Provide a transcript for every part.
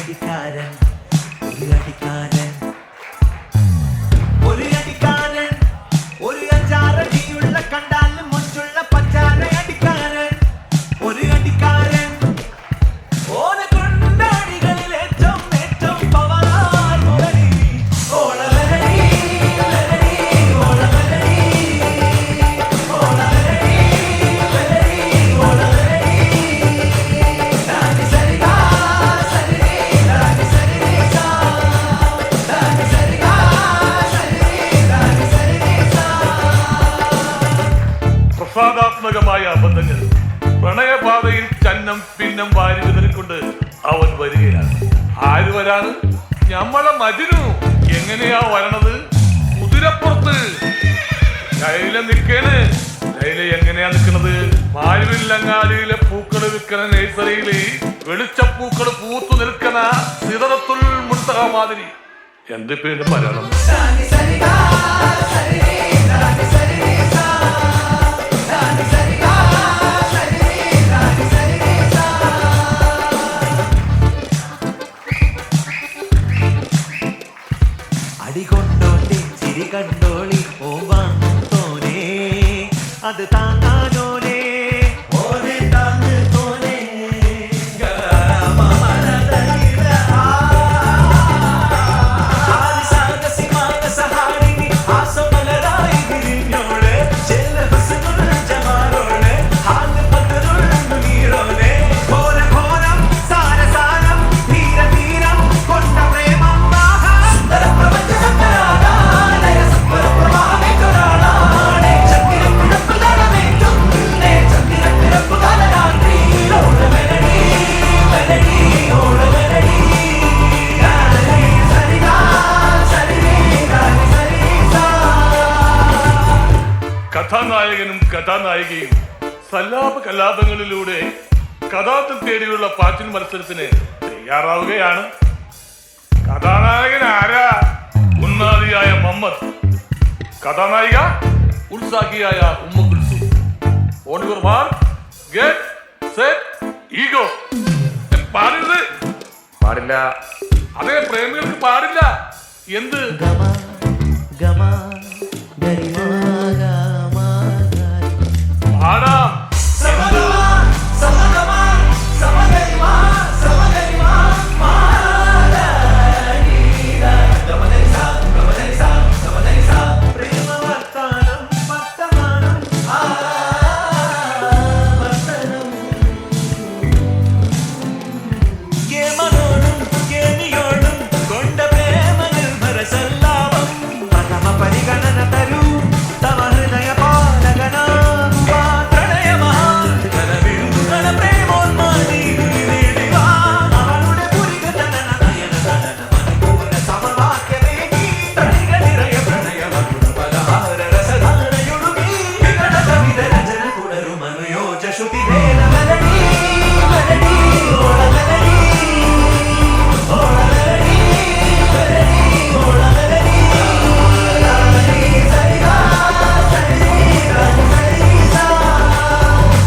അടിക്കാരൻ ഒരു അടിക്കാരൻ ഒരു അടിക്കാരൻ ഒരു അഞ്ചാറടിയുള്ള കണ്ടാലും മൊഞ്ചുള്ള പച്ചാര അടിക്കാരൻ ഒരു അടിക്കാരൻ ഓനെ കൊണ്ടാടികളിൽ ഏറ്റവും ഏറ്റവും പവറാർ മുരളി ഓളവരടി വരടി ഓളവരടി ഓളവരടി വരടി ഓളവരടി ദാനി സരിഗാ സരിഗി ദാനി സരിഗി സാ ദാനി സരിഗാ സരിഗി ദാനി സരിഗി സാ. പ്രസാദാത്മകമായ അബദ്ധങ്ങൾ പ്രണയപാതയിൽ ചന്നം പിന്നം വാരി വിതറിക്കൊണ്ട് അവൻ വരികയാണ്. ആര് വരാണ്? ഞമ്മളെ മജ്നു. എങ്ങനെയാ വരണത്? കുതിരപ്പുറത്ത്. ലൈല നിൽക്കേണ്. ലൈല എങ്ങനെയാ നിൽക്കുന്നത്? മാരുവില്ലങ്ങാടിയിലെ പൂക്കള് വിൽക്കണ നഴ്സറിയില് വെളിച്ചപ്പൂക്കള് പൂത്തു നിൽക്കണ സിദറത്തുൽ മുൻതഹ മാതിരി. എന്ത് പേര് മലയാളം? ദാനി സരിഗാ സരിഗി ദാനി സരിഗി സാ ദാനി സരിഗാ സരിഗി ദാനി സരിഗി സാ. അടികൊണ്ടോണ്ടി ചിരി കണ്ടോളി ഓവാണു തോനെ അത് താങ്ങാനോനെ ഓനെ താങ്ങ് തോനെ കഥാനായകനും കഥാനായികയും സല്ലാപ കലാപങ്ങളിലൂടെ കഥാർത്ഥം തേടിയുള്ള പാച്ചിൽ മത്സരത്തിന് തയ്യാറാവുകയാണ്. കഥാനായകൻ ആരാ? ഉന്നാദിയായ മുഹമ്മദ്. കഥാനായിക ഉത്സാഹിയായ ഉമ്മ Kulsum. On your mark, get set, go. പാടരുത്. പാടില്ല. അതേ, പ്രേമികൾക്ക് പാടില്ല. എന്ത്? ഗമ ഗമ ഗരിമാ ഗമ പാടാം. സമഗമ സമഗമ സമഗരിമാ സമഗരിമാ മാദരീദ ഗമദരിസാ ഗമദരിസാ ഗമദരിസാ പ്രേമവർത്താനം വർത്തമാനം വർത്തനം കേമനോടും കേമിയോടും കൊണ്ട പ്രേമ നിർഭര സല്ലാപം പ്രഥമ പരിഗണന തരൂ തവ ഹൃദയ പാലകനാകുവാ പ്രണയമഹാ പ്രേമോന്മാദി നേടിവാ അവളുടെ പുരികതന നയന തനന മനുകൂല സമവാക്യമേകി തണിക നിറയ പ്രണയമകുട പലഹാര രസധാരയൊഴുകി വികട കവിത രചന കുടരു മനുയോജ ശ്രുതി ഭേദ മെലഡി മെലഡി ഓള മെലഡി ഓള മെലഡി മെലഡി ഓള മെലഡി ദാനി സരിഗാ സരിഗി ദാനി സരിഗി സാ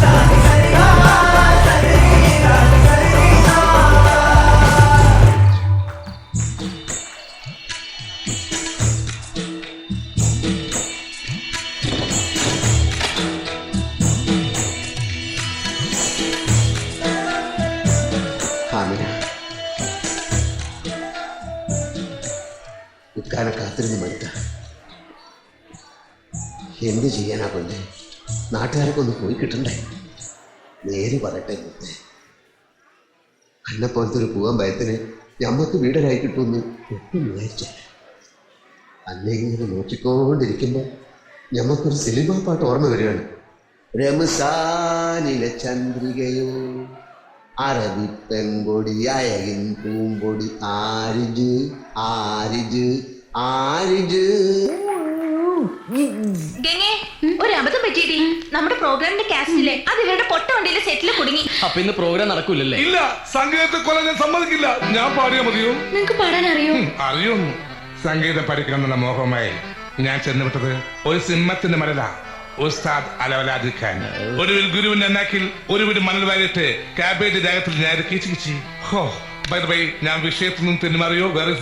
ദാനി സരിഗാ സരിഗി ദാനി സരിഗി സാ. ആമിന, ഇക്കാനെ കാത്തിരുന്ന് മടുത്ത. എന്ത് ചെയ്യാനാ കൊണ്ടേ? നാട്ടുകാരൊക്കെ ഒന്ന് പോയി കിട്ടണ്ടേ? നേര് പറയട്ടെ മുത്തേ, അന്നെപ്പോലത്തെ ഒരു പൂവൻ ഭയത്തിന് ഞമ്മക്ക് വീടരായി കിട്ടുമെന്ന് ഒട്ടും വിചാരിച്ച. അന്നെ ഇങ്ങനെ നോക്കിക്കൊണ്ടിരിക്കുമ്പോൾ ഞമ്മക്കൊരു സിനിമാ പാട്ട് ഓർമ്മ വരികയാണ്. രമസാനിലെ ചന്ദ്രികയോ അറബി പെങ്കൊടി അയകിൻ പൂമ്പൊടി ആരിജ് ആരിജ് ആരിജ്. ഗംഗേ, ഒരു അബദ്ധം പറ്റിയിട്ടി. നമ്മുടെ പ്രോഗ്രാമിന്റെ കാസ്റ്റിലെ അത് ഇവരുടെ പൊട്ട വണ്ടിയിലെ സെറ്റില് കുടുങ്ങി. അപ്പൊ ഇന്ന് പ്രോഗ്രാം നടക്കൂലല്ലേ? ഇല്ല, സംഗീതത്തെ കൊല്ലാൻ ഞാൻ സമ്മതിക്കില്ല. ഞാൻ പാടിയാ മതിയോ? നിങ്ങക്ക് പാടാൻ അറിയോ? അറിയൊന്നു. സംഗീതം പഠിക്കണമെന്നുള്ള മോഹമായി ഞാൻ ചെന്നുവിട്ടത് ഒരു സിംഹത്തിന്റെ മരല. ഉസ്താദ് അലവലാദ് ഖാൻ ഒടുവിൽ ഗുരുവിന്റെ നാക്കിൽ ഒരു വീട് മണൽ വാരിയിട്ട് കാബേജ് രാഗത്തിൽ ഞാൻ കിച്ചി കിച്ചി. ഹോ, ബൈ ദ വേ ഞാൻ വിഷയത്തിൽ നിന്നും തെന്നുമാറിയോ വേറെ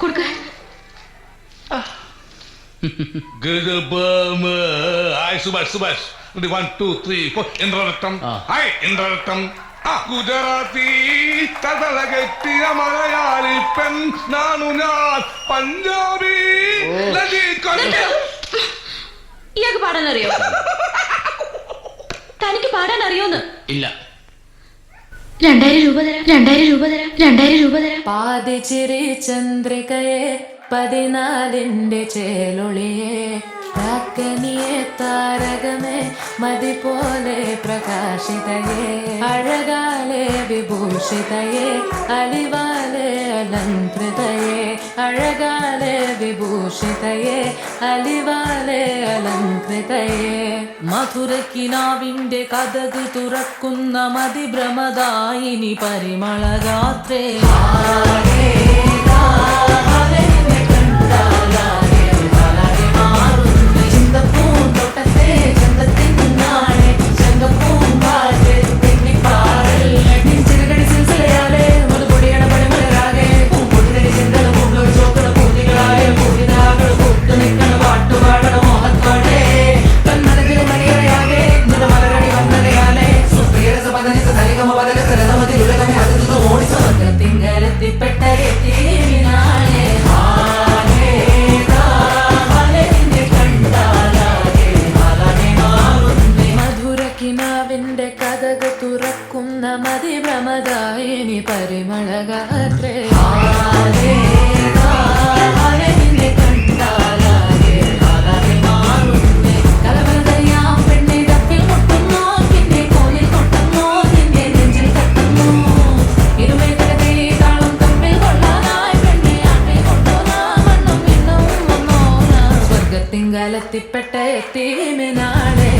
കൊടുക്ക. ഹായ് സുഭാഷ് സുഭാഷ് 1 2 3 4 ഇന്ദ്രരത്നം ഹായ് ഇന്ദ്രരത്നം ഗുജറാത്തി കഥളകെട്ടിയ മലയാളി പെൺ നാണു ഞാൻ പഞ്ചാബി ഇയാൾക്ക് പാടാൻ അറിയോ? തനിക്ക് പാടാൻ അറിയോന്ന്? ഇല്ല. 2000 രൂപ തരാം, 2000 രൂപ തരാം, 2000 രൂപ തരാം. പാതിച്ചിരി ചന്ദ്രികയെ 14ന്റെ ചേലൊളിയെ രാക്കനിയെ താരകമേ മതി പോലെ പ്രകാശിതയെ അഴകാലെ വിഭൂഷിതയെ അലിവാലെ അലങ്കൃതയെ അഴകാലെ വിഭൂഷിതയെ അലിവാലെ അലങ്കൃതയെ മധുരക്കിനാവിന്റെ കഥക് തുറക്കുന്ന മതിഭ്രമദായിനി പരിമളഗാത്രേ മധുരക്കിനാവിന്റെ കഥക് തുറക്കുന്ന മതിഭ്രമദായിനി പരിമളഗാത്രേ കലവലതയാം പെണ്ണെ തപ്പിൽ മുട്ടുന്നു പിന്നെ കോലിൽ കൊട്ടുന്നു നിന്റെ നെഞ്ചിൽ തട്ടുന്നു ഇരുമേതകത്തെ താളം തമ്മിൽ കൊള്ളാനായി പെണ്ണെ ആട്ടിൽ കൊണ്ടോനാ മണ്ണും പിന്നും വന്നോനാ സ്വർഗത്തിങ്കലെത്തിപ്പെട്ട എത്തിമിനാളെ